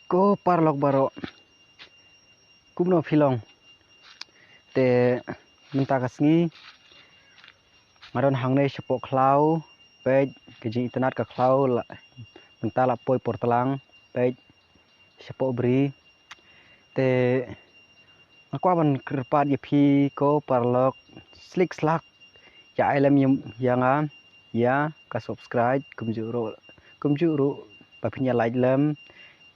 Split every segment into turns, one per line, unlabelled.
Ko parlok baro kumno filong te minta kasngi maron hangne sepok klau pej keji internet ka klau la minta la poi portelang pej sepok beri te aku aban kerpat yepi ko parlok slik slak ya elem yang ya ka subscribe kumjuru papinya like lem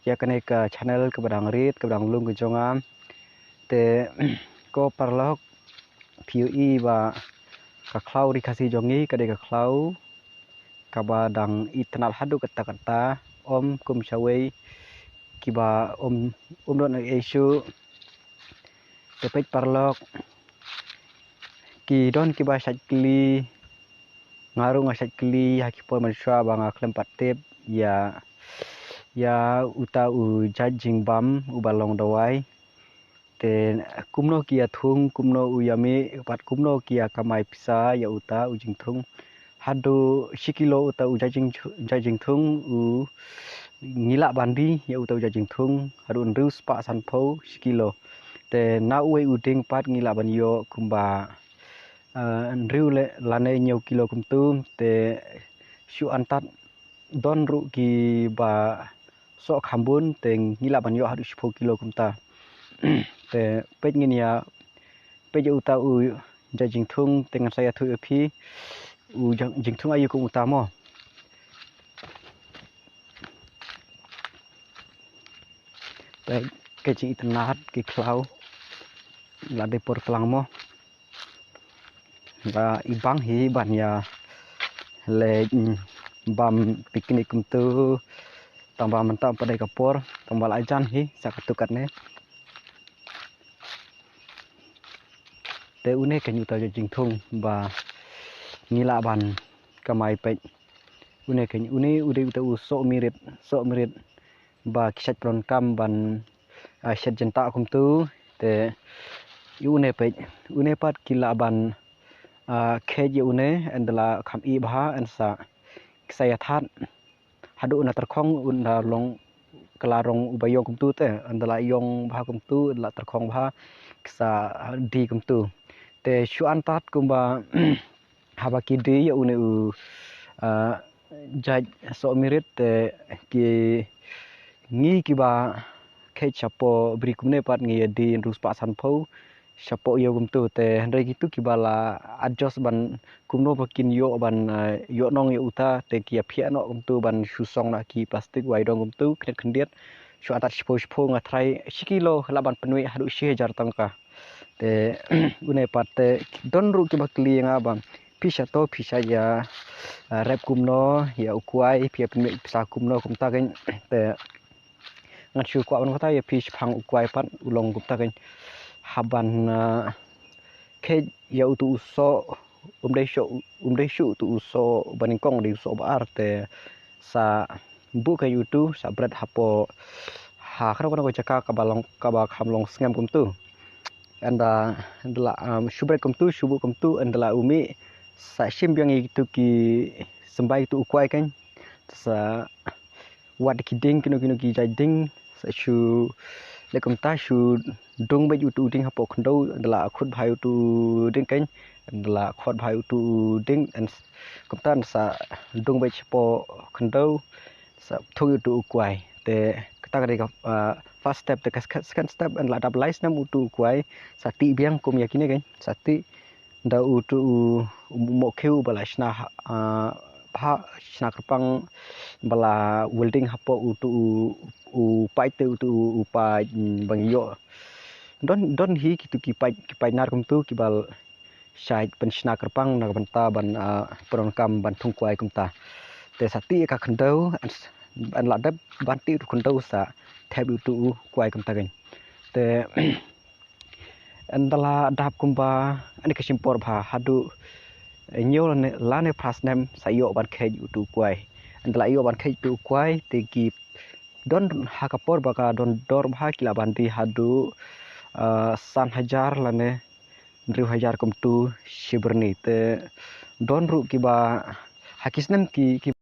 ya kene ke channel ke badang rit ke badang lung ke jongam te ko parlok PUI ba ka klau ri kasi jongi kade ka klau ka badang internet hadu kata om kum chawei kiba don isu te pej parlok ki don kiba sakli ngarung sakli hakipor mansha banga klempat tip ya uta u judging bam u balong dawai te kumno kia thung kumno u yami pat kumno kia kamai pisa ya uta u jing thung hadu sikilo uta u judging thung u ngila bandi ya uta u judging thung hadu nru spa sanpho sikilo te na uwe uding pat ngila ban yo kumba nru le lane nyau kilo kumtu te shu antat don ru ki ba so khambun te ngila ban yo hadu 10 kilo kumta te pej ngin ya pej uta u jing thung dengan saya thu phi u jing thung ayu kum utamo pej keji internet ki klau la de por tlang mo ba ibang hi ban ya le bam piknik kumtu tambah mentah pada kapur tambah lajan hi sakatukat ne te une kenyuta jing thung ba ngila ban kamai pej une ude uta so mirit ba kisat pron kam ban shet jenta kumtu te une pej une pat kila ban kej une endla kham i bha ensa saya that hadu na terkhong unda long kelarong ubayong kumtu te andala yong bha kumtu la terkhong bha ksa di kumtu te shu antat kumba haba kidi ya une u jaj so mirit te ki ngi kiba khe chapo bri kumne pat ngi di rus pa sanpho chapo yo kumtu te handai gitu kibala adjust ban kumno bakin yo ban yo nong yo uta te kia phia no kumtu ban shusong na ki plastic wai dong kumtu kret khendiet shu atat shpo ngathrai sikilo laban penui hadu 1000 tangka te une pat te don ru ki bakli nga bang pisha ya rep kumno ya ukwai phia penui pisa kumno kumta gen te ngachu kwa ban kata ya fish phang ukwai pat ulong kumta gen haban ke ya utu uso umdai shu tu uso baningkong di uso bar te sa buka yutu sa bread hapo ha khana ko chaka ka khamlong sngam kumtu anda ndla shubret kumtu shubu kumtu andla umi sa simbyang itu ki sembai tu ukwai kan sa wat kiding kino ki jading sa shu lekumta shu dong be yutu ding hapo khndo ndla khut bhai tu ding kan ndla khot bhai tu ding and kumtan sa dong be chapo khndo sa thu yutu ukwai te kata ka first step te second step and la double lies nam utu ukwai sati biang kum yakine kan sati da utu mo kheu bala shna bha shna krpang bala welding hapo utu u pai te utu upai bang yo don hi kitu ki pai nar kumtu kibal side penshna krpang na banta ban pronkam ban thungkwai kumta te sati ka khandau an la dab banti tu khandau sa theb utu kwai kumta gen te andala dap kumba ani kasimpor bha hadu nyol lane prasnem sayo ban khej utu kwai andala yo ban khej tu kwai te ki don hakapor baka don dor bha kila banti hadu san hajar lane 1000 kumtu shiberni te don ru kiba hakisnem ki